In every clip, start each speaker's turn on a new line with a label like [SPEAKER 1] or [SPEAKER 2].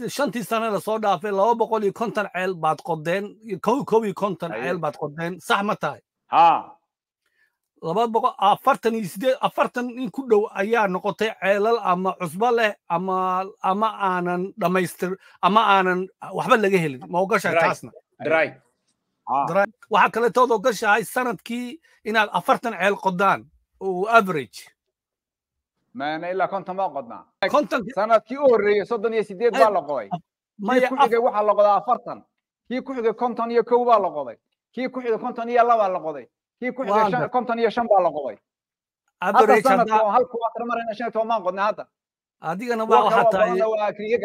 [SPEAKER 1] shantii sano la soo dhaafay 250 ceel baad qodeen 250 ceel baad qodeen sax ma tahay
[SPEAKER 2] ها
[SPEAKER 1] 248 in ku dhow ayaa noqotay ceelal ama cusbo leh ama aanan dhamaystir ama aanan waxba laga helin ma ogashahay taasna
[SPEAKER 3] dry
[SPEAKER 1] waxa kale tood ogashahay sanadkii inaad 40 ceel qodaan oo average
[SPEAKER 2] ما أنا إلا كنت ما قدنا
[SPEAKER 1] konton
[SPEAKER 2] سنة كي أوري صدني سيديد بالقوي
[SPEAKER 1] ما
[SPEAKER 2] كي كحجة واحد لقضاء فرطن كي كحجة كنتن يكو بالقوي كي كحجة كنتن يلا بالقوي كي كحجة كنتن يشم بالقوي هذا سنة هل كواتر مرة نشأت وما قدنا هذا
[SPEAKER 1] adigana waa xataa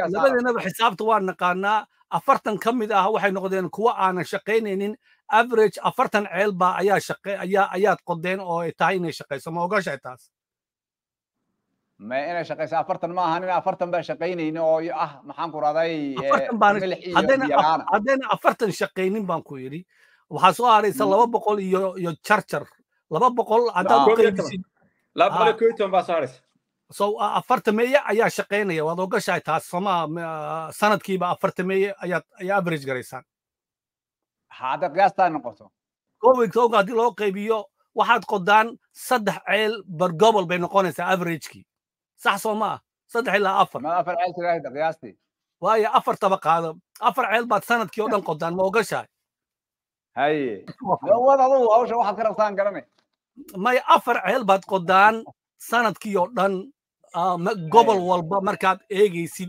[SPEAKER 1] labadeenaba xisaabta waa naqaanaa 40 ka mid ah waxay noqdeen kuwa aanan shaqaynaynin average 40 ceel baa ayaad qodeen oo ay tahay inay shaqayso ma ogashahay taas
[SPEAKER 2] ما أنا شقيس أفرتن ما هني أفرتن بشقيني إنه محن كرادي
[SPEAKER 1] haddayna 40 shaqaynin baan ku yidhi waxaa soo haraysa 200 iyo charger 200 haddaad u qaybisid
[SPEAKER 3] 250 baa saaraysa
[SPEAKER 1] so 40 meeye ayaa shaqaynaya waad ogashahay taas soma sanadkiiba 40 meeye ayaa average garaysaan
[SPEAKER 2] هذا قياستا نقصه
[SPEAKER 1] kowig haddii loo qaybiyo waxaad qodaan 3 ceel bar gobol bay noqonaysaa averagekii صح سوما صدح إلا أفر
[SPEAKER 2] ما أفر عيل تلاقي قياستي
[SPEAKER 1] وهي أفر طبقة أفر عيل بعد سنة كيودن قدان ما وقشاي
[SPEAKER 2] هاي وضع ضوء أو شو واحد كرفتان كرمي
[SPEAKER 1] ما أفر عيل بعد قدان سنة كيودن قبل والبا مركات إيجي سيد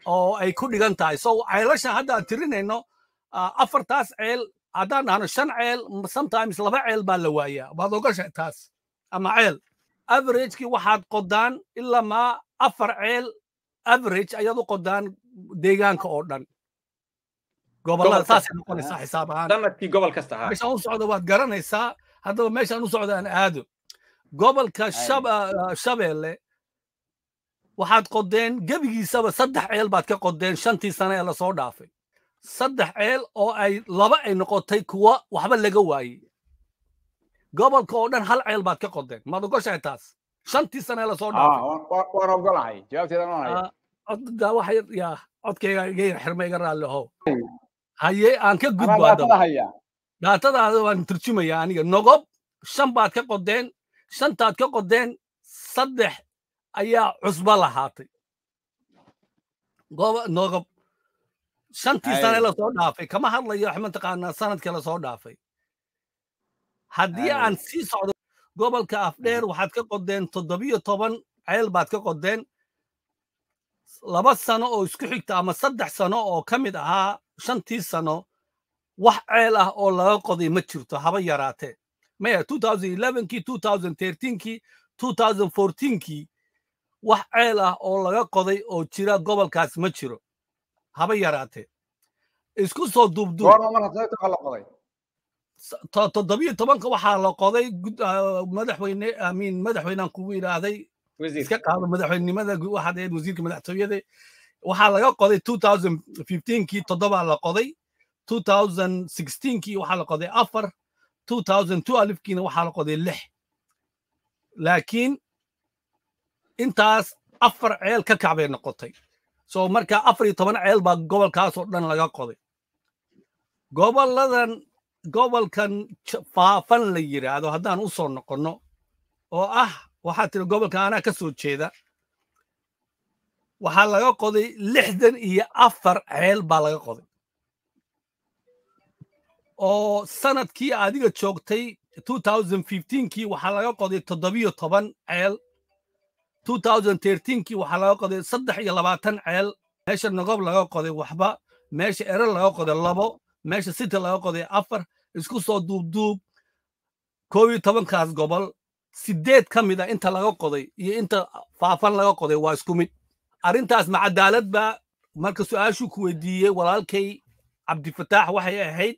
[SPEAKER 1] أو أي كل جنتاي سو عيلش هذا ترين إنه أفر تاس عيل هذا نحن شن عيل sometimes لبع عيل باللوايا بعد وقشاي تاس أما عيل average kii waxaad qodaan ilaa ma 4 ceel average ayaad u qodaan deegaanka oo dhan gobolada saas ay noqonaysaa xisaab ahaan
[SPEAKER 3] sanadkii gobol kasta ha
[SPEAKER 1] meeshaan u socdo waad garanaysaa haddaba meeshaan u socdo aan aado gobolka shabeelle waxaad qodeen gebigiisaba 3 ceel baad ka qodeen shantii sano ee lasoo dhaafay 3 ceel oo ay 2 ay noqotay kuwa waxba laga waayey gobolka oo dhan hal ceel baad ka qodeen maad ogoshahay taas shantii sane la soo dhaafay
[SPEAKER 2] waan ogolahay jawaabteeda ma hayo
[SPEAKER 1] codda waxay yaa codkayga iga xirmay iga raalli ahow haye aan ka gudbo daatadaada waan turjumayaa aniga nogob 5 baad ka qodeen 5taad ka qodeen 3 ayaa cusba lahaatay nogob shantii sane la soo dhaafay kama hadlayo axmed taqaanaa sanadkii la soo dhaafay haddii aan sii socdo gobolka afdheer waxaad ka qodeen 17 ceel baad ka qodeen 2 sano oo isku xigta ama 3 sano oo ka mid ahaa shantii sano wax ceel ah oo laga qoday ma jirto haba yaraatee maya 2011kii 2013kii 2014kii wax ceel ah oo laga qoday oo jira gobolkaas ma jiro haba yaraatee isku soo duubduub toddobiyo tobanka waxaa la qoday madaxweyne amiin madaxweynaan kugu yidhaahday iska qaado madaxweynenimada waxaad ahayd wasiirka madaxtooyada waxaa laga qoday 2015kii 7 la qoday 2016kii waxaa la qoday 4 2012kiina waxaa la qoday 6 laakiin intaas 4 ceel ka kacbay noqotay soo marka 14 ceel baa gobolkaas oo dhan laga qoday gobolkan faafan la yiraahdo haddaan u soo noqonno oo waxaa tiri gobolka anaa ka soo jeeda waxaa laga qoday 64 ceel baa laga qoday oo sanadkii adiga joogtay 2015kii waxaa laga qoday 17 ceel 2013kii waxaa laga qoday 23 ceel meesha nogob laga qoday waxba meesha ere laga qoday 2 meesha city laga qoday 4 isku soo duubduub 11kaas gobol 8 ka mid ah inta laga qoday iyo inta faafan laga qoday waa isku mid arrintaas ma cadaalad baa marka su'aashu ku weydiiyey walaalkay cabdifataax waxay ahayd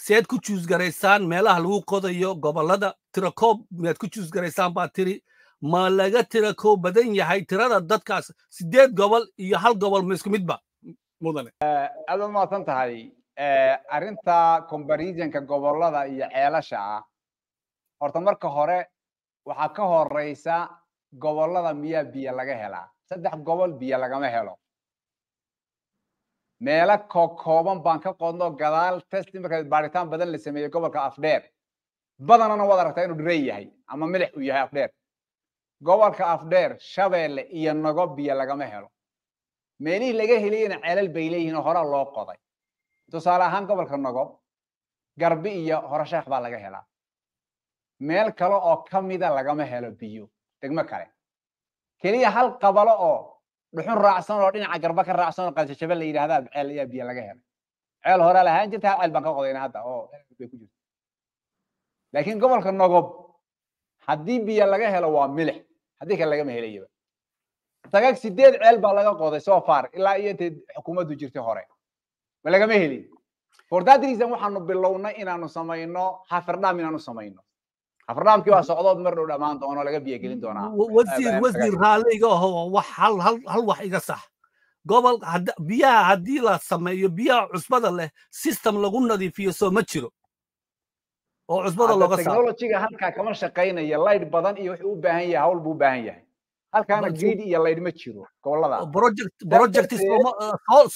[SPEAKER 1] seed ku choose garaysaan meelaha lagu qodayo gobolada tirakoob miyaad ku choose garaysaan baa tiri ma laga tirakoob badan yahay tirada dadkaas 8 gobol iyo hal gobol ma isku midba mudane
[SPEAKER 2] aad u mahadsan tahay arrinta comparisonka gobolada iyo ceelasha horta marka hore waxaa ka horeysa gobolada miyaa biyo laga helaa 3 gobol biyo lagama helo meela kooban baan ka qodno gadaal test marka baaritaan badan la sameeyo gobolka Afdheer badanana wada aragtaa inuu dhirey yahay ama milix u yahay Afdheer gobolka Afdheer Shabeelle iyo Nagob biyo lagama helo meelihii laga helayna ceelal bay leeyihiin oo hore loo qoday tusaale ahaan gobolka Nagob Garbi iyo Horashaakh baa laga helaa meel kale oo kamida lagama helo biyo degmo kale kaliya hal qabalo oo dhuxun raacsan oo dhinaca Garba ka raacsan oo qalsashaba la yiraahdaa ceel iyo biyo laga helo ceel hore lahaan jirta ceel baan ka qodayna hadda oo bay ku jirto laakiin gobolka Nagob haddii biyo laga helo waa milix haddii kale lagama helayo tagag 8 ceel baa laga qoday soo far ilaa iyo inta xukuumaddu jirtay hore ma lagama helin for that reason waxaanu bilownay inaanu sameeyno hafardhaam inaanu sameeyno hafardhaamkii waa socdood mar dhow dhamaan doono laga biyo gelin doonaa
[SPEAKER 1] wasiir raaliga oo wax hal wax iga sax gobol biyaha haddii la sameeyo biyaha cusbada leh system lagu nadiifiyo soo ma jiro oo cusbada looga saaro
[SPEAKER 2] technology-ga halka kama shaqeynaya light badan iyo wuxuu u baahan yahay hawl buu u baahan yahay halkaana grid iyo light ma jiro gobolada
[SPEAKER 1] project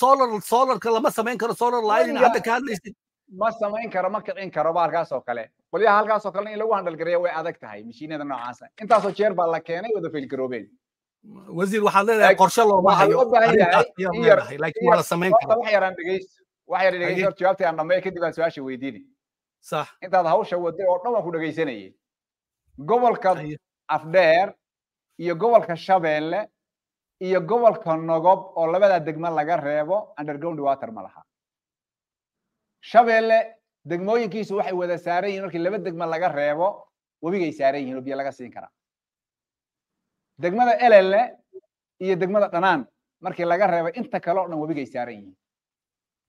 [SPEAKER 1] solar lama samayn karo solar line hadda ka hadlaysid
[SPEAKER 2] ma samayn karo ma kicin karo baalkaas oo kale qoliyaha halkaas oo kale in lagu handle gareeyo way adag tahay mashiinada noocaas intaas oo jeer baa la keenay wada fail garoobeen
[SPEAKER 1] wasiir waxaad leedahay qorshe loo baahayo laakiin wala samayn karo
[SPEAKER 2] wax yaraan dhageyso jawaabta aan dhammeey kadib aan su'aasha weydiinay
[SPEAKER 1] صح
[SPEAKER 2] انت هذا هوشه ودي oo dhan waan ku dhageysanayay gobolka Afdheer iyo gobolka Shabeelle iyo gobolka Nagob oo labada degmo laga reebo underground water ma laha Shabeelle degmooyinkiisu waxay wada saaran yihiin markii laba degmo laga reebo wabigay saaran yihiin oo biyo laga siin kara degmada Elelle iyo degmada Dhanaan markii laga reebo inta kale oo dhan wabigay saaran yihiin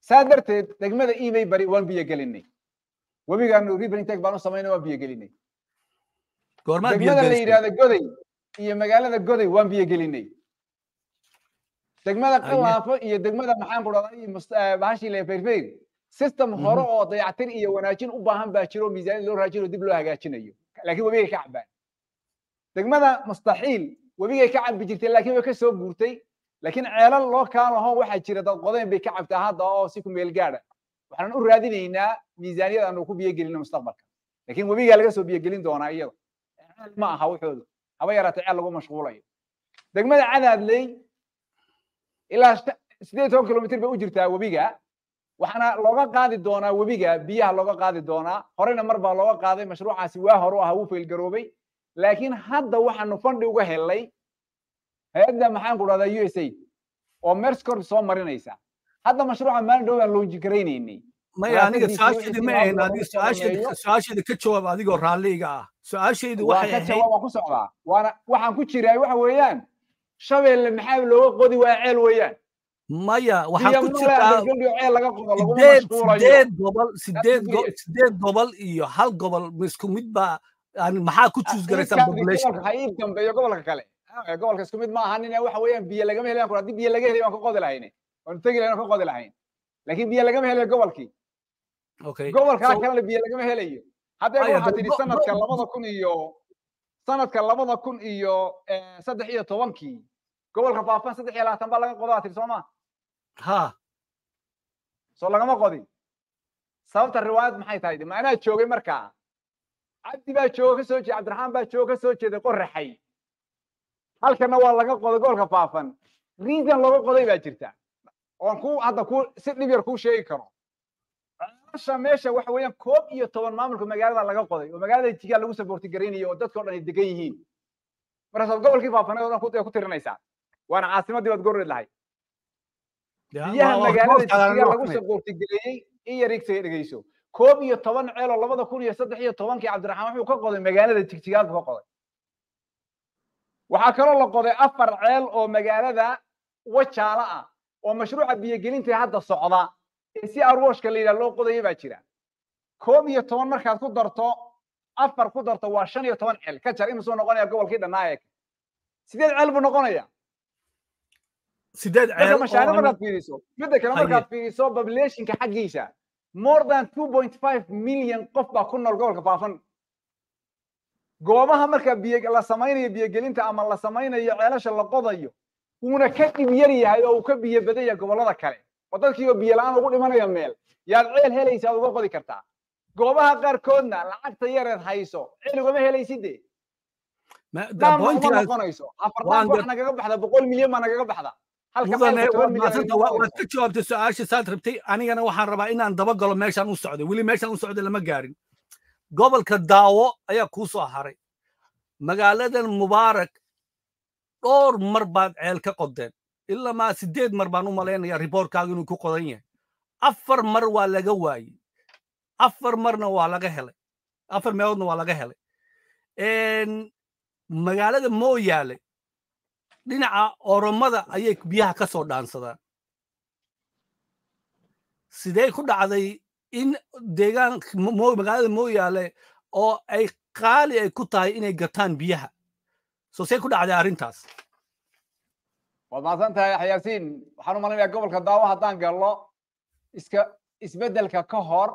[SPEAKER 2] saadarteed degmada Iimay bari waan biyo gelinay wabigaanu river intake baan u sameynay waa biyo gelinay
[SPEAKER 1] goorma biyo
[SPEAKER 2] gelinay degmada la yiraahdo Goday iyo magaalada Goday waan biyo gelinay degmada Qalaafo iyo degmada maxaan ku dhaday baashi la feerfeer system hore oo dayactir iyo wanaajin u baahan baa jiro miisaan loo raajino dib loo hagaajinayo laakiin wabiga ka cabaan degmada mustaxiil wabiga ka cabi jirtay laakiin way ka soo guurtay laakiin ceelal loo kaalaho waxa jira dad qodeen bay ka cabtaa hadda oo si ku meel gaadha waxaan u raadinaynaa miisaaniyada aanu ku biyo gelino mustaqbalka laakiin wabiga laga soo biyo gelin doonaa iyada ma aha wuxuu haba yaraatay ceel lagu mashquulayo degmada Cadaadley ilaa 8 kilomitir bay u jirtaa wabiga waxana looga qaadi doonaa wabiga biyaha looga qaadi doonaa horena mar baa looga qaaday mashruucaasi waa hore oo uu fail garoobay laakiin hadda waxaanu fandi uga helay hay'adda maxaan ku dhahdaa USAID oo Merscorp soo marinaysa هذا مشروع ما ندور لونج كرينيني
[SPEAKER 1] ما يعني سؤال ما هنا هذه سؤال كتشوف هذه قراليقة سؤال شيء
[SPEAKER 2] واحد كتشوف وكو سocda وانا waxaan ku jiray waxa weeyaan Shabeelle maxay loo qodi waa ceel weeyaan
[SPEAKER 1] maya waxaan ku jiraa
[SPEAKER 2] ceel laga qodo lagu mashquulayo
[SPEAKER 1] sideed gobol iyo hal gobol isku mid ba aan maxaa ku choose garaysan population
[SPEAKER 2] hay dambeeyo gobolka kale gobolka isku mid ma ahan in waxa weeyaan biyo laga helayaan ku hadii biyo laga helayo waan ka qodi lahayn ونتجي لنا كقاضي الحين لكن بيا لقمه هلا قبل كي
[SPEAKER 1] اوكي
[SPEAKER 2] قبل كان بيا لقمه هلا هذا يقول حتى سنة كلامه كون إيو سنة كلامه كون إيو صدق إيو توانكي قبل خفافان صدق إيو لا تنبال لقى قضاء ترسوما
[SPEAKER 1] ها
[SPEAKER 2] صار لقمه قاضي صوت الروايات محي تايدي ما أنا تشوقي مركا عبدي بقى تشوقي سوتشي عبد الرحمن بقى تشوقي سوتشي ده قر حي هل كان والله لقى قاضي قبل خفافان ريزن لقى قاضي بقى جرتا وانكو هذا كو سيدني بيركو شيء كرو عشان ماشي waxa weeyaan koob iyo 10 maamulka magaalada laga qoday oo magaalada jiga lagu saboorti gareeyay oo dadka dhan ay degan yihiin markaas gobolkii faafanayd oo ku tirinaysa waana caasimadii wad goor lahayd biyaha magaalada jiga lagu saboorti gareeyay iyo rigtay dhageyso koob iyo 10 ceel oo 2013 Cabdiraxmaan wuxuu ka qoday magaalada jigjigaad ka qoday waxa kale oo la qoday 4 ceel oo magaalada wajaala ah oo mashruuca biyo gelinta hadda socda si arwooshka leeyahay loo qoday baa jira koob iyo 10 markaad ku darto 4 ku darto waa 15 ceel ka jar inuu soo noqonayo gobolkii dhanaayay sideed ceel buu noqonayaa
[SPEAKER 1] sideed ceel
[SPEAKER 2] mashaariic markaad fiiriso midda kale markaad fiiriso population-ka xaqiisa more than 2.5 million qof baa ku nool gobolka faafan goobaha marka biyo la samaynayo biyo gelinta ama la samaynayo ceelasha la qodayo una ka dib yar yahay oo ka biyo badan yahay gobolada kale wadadkiiba biyo la'aan ugu dhimanaya meel yaad ceel helaysaa uga qodi kartaa goobaha qaarkoodna lacagta yareed hayso ceel ugama helaysidee uma noqonayso afartan wax nagaga baxda 100 milyan baa nagaga baxda
[SPEAKER 1] waad ka jawaabtay su-aasha saad rabtay anigana waxaan rabaa inaan daba galo meeshaan u socday weli meeshaan u socday lama gaarin gobolka daawo ayaa kuu soo haray magaaladan mubaarak dhowr mar baad ceel ka qodeen ilaa maa 8 mar baan u malaynayaa riboorkaaga inuu ku qodan yahay 4 mar waa laga waayey 4 marna waa laga helay 4 meeloodna waa laga helay magaalada mooyaale dhinaca oromada ayay biyaha ka soo dhaansadaan sidee ku dhacday in deegaanka magaalada mooyaale oo ay qaali ay ku tahay inay gataan biyaha soo see ku dhacday arrintaas
[SPEAKER 2] waad mahadsan tahay yaxyaasiin waxaan u malinayaa gobolka daawo haddaan gallo isbeddelka ka hor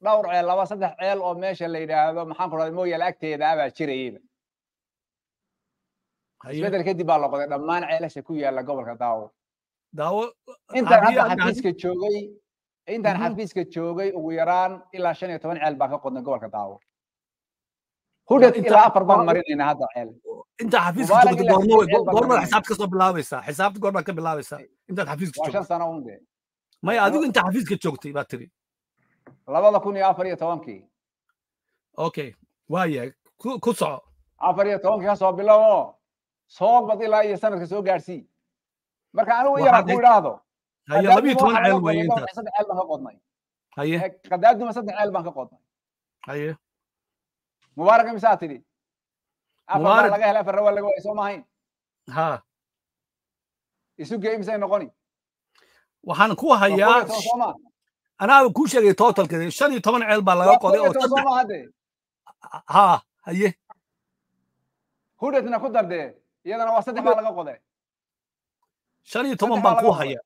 [SPEAKER 2] dhowr ceel 2-3 ceel oo meesha la yidhaahdo maxaan ku dhahday mooyaale agteeda abaa jirayeyba isbeddel kadib baa la qoday dhammaan ceelasha ku yaalla gobolka daawo intaan hadda xafiiska joogay ugu yaraan ilaa 15 ceel baan ka qodnay gobolka daawo hudad ilaa 4 baan marinaynaa hadda ceel
[SPEAKER 1] inta xafiiska joogtay goorma xisaabta ka soo bilaabaysaa xisaabta goorma ka bilaabaysaa inta xafiiska joogtay 5
[SPEAKER 2] sano unde
[SPEAKER 1] may adigu inta xafiiska joogtay baa tiri
[SPEAKER 2] 2014
[SPEAKER 1] okay waaya ku soco
[SPEAKER 2] 14 ka soo bilowo soo bad ilaa iyo sanadka soo gaarsii marka anigu yara ku idhaahdo
[SPEAKER 1] haye 12 ceel weeye inta
[SPEAKER 2] 3 ceel baan ka qodnay
[SPEAKER 1] haye
[SPEAKER 2] qadaaduma 3 ceel baan ka qodnay
[SPEAKER 1] haye
[SPEAKER 2] mubaarak imsaa tidhi afar laga helay afar waa laga waayay soo maahayn
[SPEAKER 1] ha
[SPEAKER 2] isu geey imsay noqoni
[SPEAKER 1] waxaan ku hayaa anaa ku sheegay totalka 15 ceel baa laga qoday oo ha haye
[SPEAKER 2] hudadna ku dardee iyadana waa 3 baa laga qoday
[SPEAKER 1] 15 baan ku hayaa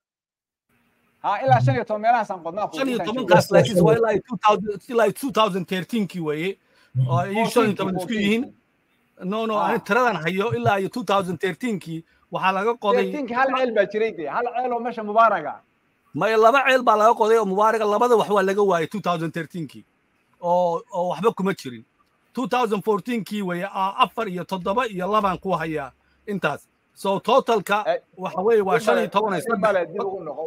[SPEAKER 2] ha ilaa 15 meelahaasaan qodnaa
[SPEAKER 1] 15 kaas laakiin waa ilaa 2013 kii weeye oo ay 15 isku yihiin no aan tiradan hayo ilaa 2013 kii waxaa laga qoday
[SPEAKER 2] 13 hal ceel baa jiray hal ceel oo meesha mubaaraga
[SPEAKER 1] ma 2 ceel baa laga qoday oo mubaaraga labada wax waa laga waayay 2013 kii oo waxba kuma jirin 2014 kii weeye 4 iyo 7 iyo 2 ku hayaa intaas so totalka waxa weeye waa 15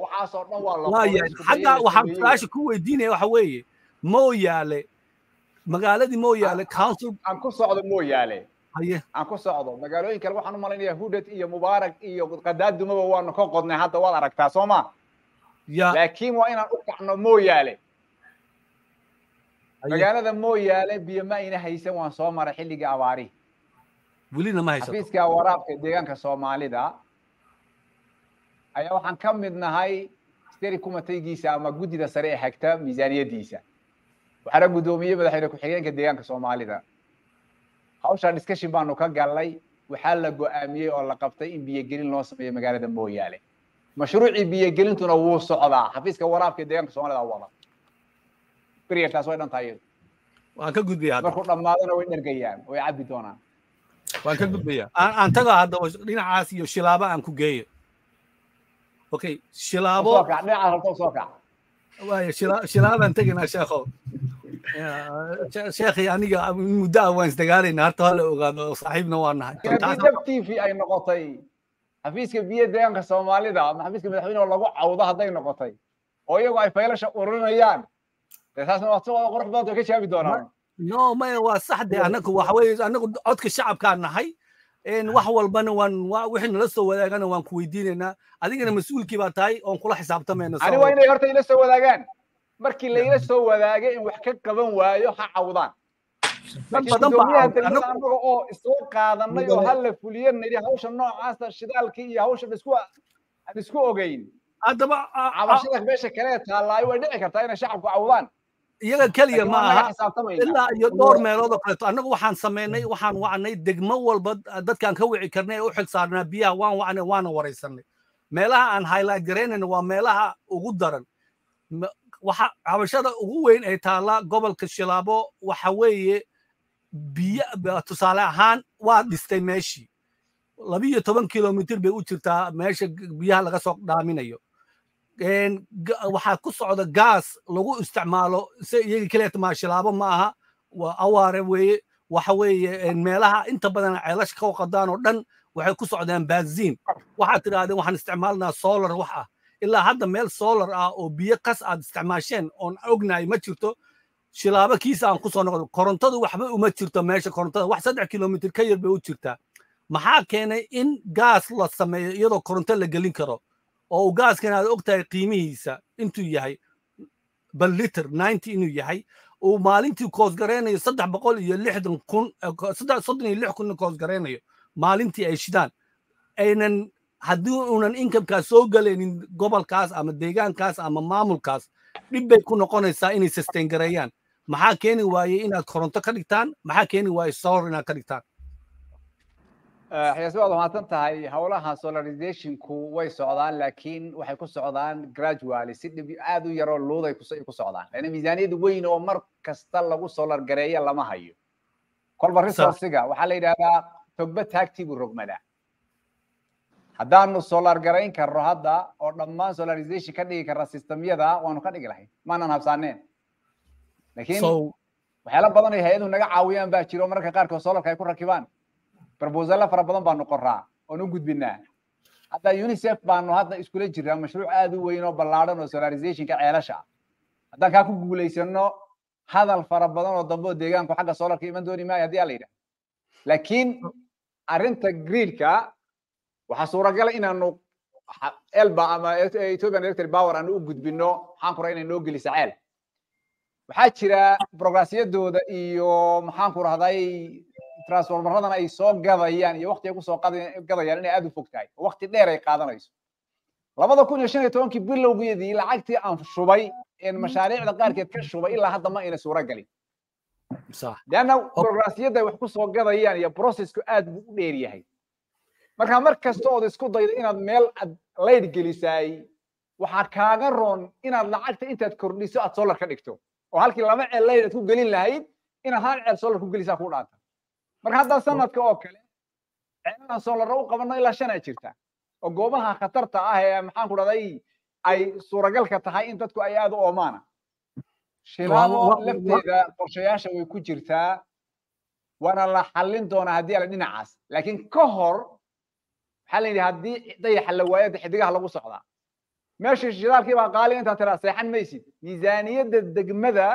[SPEAKER 2] waxaasoo dhan waa la
[SPEAKER 1] hadda waxaan flash ku weydiinaya waxa weeye mooyaale magaaladii mooyaale council
[SPEAKER 2] aan ku socdo mooyaale
[SPEAKER 1] haye
[SPEAKER 2] aan ku socdo magaalooyin kale waxaan u malaynayaa hudad iyo mubaarak iyo qadaadumaba waanu ka qodnay hadda waad aragtaa soo ma laakiin waa inaan u kacno mooyaale magaalada mooyaale biyo ma ayna haysan waan soo maray xilliga abaari
[SPEAKER 1] welina ma haysan
[SPEAKER 2] xafiiska waraabka deegaanka Soomaalida ayaa waxaan ka mid nahay steering committee-giisa ama guddida sare ee xigta miisaaniyadiisa waxaan gudoomiyay madaxweyne ku-xigeenka deegaanka Soomaalida hawsha discussion baanu ka galnay waxaa la go'aamiyay oo la qabtay in biyo gelin loo sameeyo magaalada mooyaale mashruuci biyo gelintuna wuu socdaa xafiiska waraabka deegaanka Soomaalida wada بريكاس وين طاير
[SPEAKER 1] وان كغد بيا
[SPEAKER 2] markuu dhamaadana way dhargayaan way cabi doonaan
[SPEAKER 1] waan ka gudbaya aan tago hadda dhinacaas iyo shilaabo aan ku geeyo okay shilaabo
[SPEAKER 2] soo kac dhinaca halka soo kac
[SPEAKER 1] waay shilaaban tagana sheekho sheekhi aniga muddo waan isdagaalayna harta hal ogaado saaxiibna waan nahay
[SPEAKER 2] TV ay noqotay xafiiska biyo deegaanka Soomaalida ama xafiiska madaxweynaha lagu cawdo haday noqotay oo iyagu ay faylasha ururinayaan taasna waa soo qurux badan ka shaabi doonaan
[SPEAKER 1] no ma waa saxde anagu waxa weeye anagu codka shacabka nahay wax walbana waan wixii nala soo wadaagana waan ku weydiinaynaa adigana mas'uulkii baa tahay oo kula xisaabtamayna
[SPEAKER 2] ani waa inay horta ila soo wadaagaan markii la ila soo wadaagay in wax ka qaban waayo ha cawdaan badan baa oo isoo qaadanay oo hal la fuliyanay hawsha noocaas shidaalkii iyo hawsha isku ogeyn adaba cabashada meesha kale taalaay way dhici kartaa in shacabku cawdaan
[SPEAKER 1] iyaga kaliya ma aha ilaa iyo dhowr meelood oo kale anagu waxaan sameynay waxaan wacnay degmo walba dadkaan ka wici karnay oo xil saarnaa biyaha waan wacnay waana wareysanay meelaha aan highlight gareynayna waa meelaha ugu daran waxa cabashada ugu weyn ay taala gobolka Shilaabo waxa weeye biyo tusaale ahaan waa dhistay meeshii 12 kilomitir bay u jirtaa meesha biyaha laga soo dhaaminayo waxaa ku socda gaas lagu isticmaalo si iyaga kaleeta maa shilaabo ma aha waa awaare weeye waxa weeye meelaha inta badan ceelasha ka qadaan oo dhan waxay ku socdaan baasiin waxaad tidhaahdeen waxaan isticmaalnaa solar wax ah ilaa hadda meel solar ah oo biyo qas aad isticmaasheen oon ognahay ma jirto shilaabo kiisa aan ku soo noqdo korontadu waxba uma jirto meesha korontada wax 3 kilomitir ka yar bay u jirtaa maxaa keenay in gaas la sameeyo iyadoo koronto la gelin karo oo gaaskan aad ogtahay qiimihiisa intuu yahay bal liter 90 inuu yahay oo maalintii koos gareynayo 360 kun 36 kun koos gareynayo maalintii ay shidaan aynan haddii uunan income-kaas soo galaynin gobolkaas ama deegaankaas ama maamulkaas dhib bay ku noqonaysaa inay sustain gareeyaan maxaa keeni waayey inaad koronto ka dhigtaan maxaa keeni waayey solar inaad ka dhigtaan
[SPEAKER 2] xiyaasi waad mahadsan tahay howlaha solarizationku way socdaan laakiin waxay ku socdaan gradually si dhib aad u yaroo luuday ku socdaan lana miisaaniyad weyn oo mar kasta lagu solar gareeyo lama hayo kolba resourciga waxaa la yidhahdaa togba taagtii buu rogmadaa haddaanu solar garayn karno hadda oo dhammaan solarization ka dhigi karna systemyada waanu ka dhigi lahayn maanan habsaaneen laakiin waxyaala badan ay hay-aduhu naga caawiyaan baa jiro mararka qaarkood solarka ay ku rakibaan proposal fara badan baanu qoraa oon u gudbinaa hadda UNICEF baanu hadda iskula jiraa mashruuc aad u weyn oo ballaaran oo solarizationka ceelasha haddaan kaa ku guulaysano hadal fara badan oo dambe oo deegaanku xagga solarka iman dooni maayo haddii la yidhaha laakiin arrinta gridka waxaa suuragal inaanu elba ama Ethiopian Electric Power aanu u gudbino maxaan ku raynaa inoo gelisa ceel waxaa jira progresiyadooda iyo maxaan ku rahday transformeradan ay soo gadayaan iyo waqti ay ku soo gadayaan inay aad u fog tahay waqti dheer ay qaadanayso 2015 bilowgeedii lacagtii aan shubay in mashaariicda qaarkeed ka shubay ilaa hadda ma ina suura galin
[SPEAKER 1] صح
[SPEAKER 2] لأنه progressiyada wax ku soo gadayaan iyo processku aad u dheer yahay marka mar kasta oo isku daydo inaad meel leyd gelisay waxa kaaga roon inaad lacagta intaad kordhiso aad solar ka dhigto oo halkii laba ceel leyd ku gelin lahayd inaad hal ceel solar ku gelisaa ku dhaanta marka hadda sanadka oo kale ceelaan solar u qabano ilaa 5 jirta oo goobaha khatarta ah ee maxaan ku dhaday ay suuragalka tahay in dadku ay aad u oomaana shilaabo lafteeda qorshayaasha way ku jirtaa waana la xallin doonaa haddii la dhinacaas laakiin ka hor waxaa la yidhi haddii dayaxa la waayo xidigaha lagu socdaa meesha shidaalkii baa qaali intaad tiraa seexan maysid miisaaniyadda degmada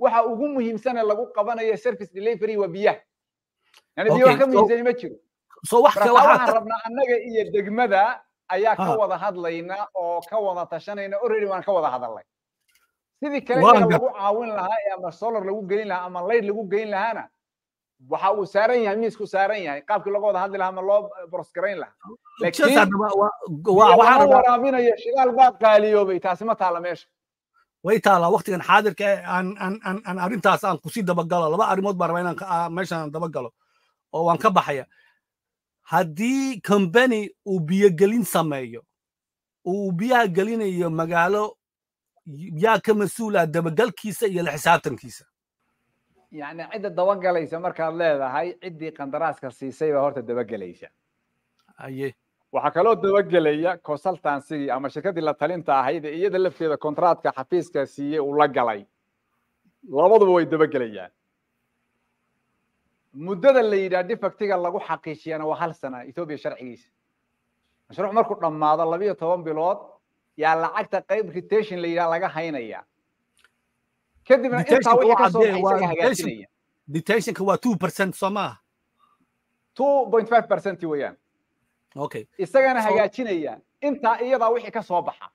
[SPEAKER 2] waxa ugu muhiimsan ee lagu qabanayo service delivery waa biyaha yani biyo wax ka miisaani ma jiro waxaan rabnaa annaga iyo degmada ayaa ka wada hadlayna oo ka wada tashanayna already waan ka wada hadalnay sidii kale lagu caawin lahaa ama solar lagu gelin lahaa ama light lagu gelin lahaana waxa uu saaran yahay miisku saaran yahay qaabkii lagu wada hadli lahaa ama loo broskarayn lahaa laakiin waxaan waraabinayo shidaal baad qaaliyoobay taasi ma taala meesha
[SPEAKER 1] way taala waqtigan xaadirka aan arrintaas aan ku sii dabagalo laba arrimood baan rabaa inaan meeshan dabagalo oo waan ka baxaya haddii company uu biyo gelin sameeyo uu biyaha gelinayo magaalo yaa ka mas'uula dabagalkiisa iyo la xisaabtankiisa
[SPEAKER 2] يعني عدة دبقليسة مركز لهذا هاي عدة قندراسك السيسي وهورت دبقليسة
[SPEAKER 1] أيه
[SPEAKER 2] وحكالو دبقلية كونسلتانسي أما شركة اللي تلينتا هيدا إيدا اللي في كونترات كحفيز كاسية ولقلي لابد بوي دبقلية مدة اللي يدي فكتيغا لغو حقيشي أنا وحال سنة إثيوبيا شرعيس مشروع مركو رمضان الله بيه طوان بلوت يا لعقتا قيب ريتيشن اللي يدي لغا هينيا كدبنا انت وحي كسو حيسا
[SPEAKER 1] detention هو 2% صماه
[SPEAKER 2] 2.5% ويان
[SPEAKER 1] اوكي
[SPEAKER 2] isagana hagaajinaya inta iyada wixii ka soo baxa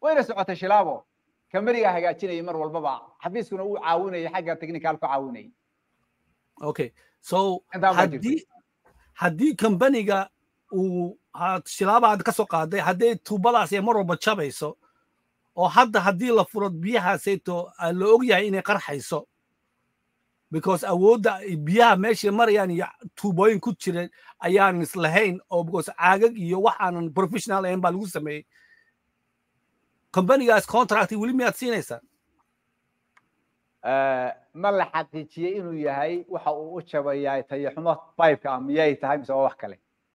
[SPEAKER 2] wayna socota shilaabo kamariga hagaajinaya mar walbaba xafiiskuna uu caawinaya xagga technical ku caawinaya
[SPEAKER 1] okay so haddii company-ga uu shilaabo ka soo qaaday haddii tuubadaas ay mar walba jabayso oo hadda haddii la furo biyahaasayto la og yahay inay qarxayso because awoodda biyaha meesha marayaan iyo tuubooyin ku jireen ayaan islahayn oo because caagag iyo waxaanan professional ahayn baa lagu sameeyey companygaas contract weli miyaad siinaysaa
[SPEAKER 2] ma la xaqiijiyey inuu yahay waxa uu u jabayaa tayaxumo pipe-ka miyay tahay mise wax kale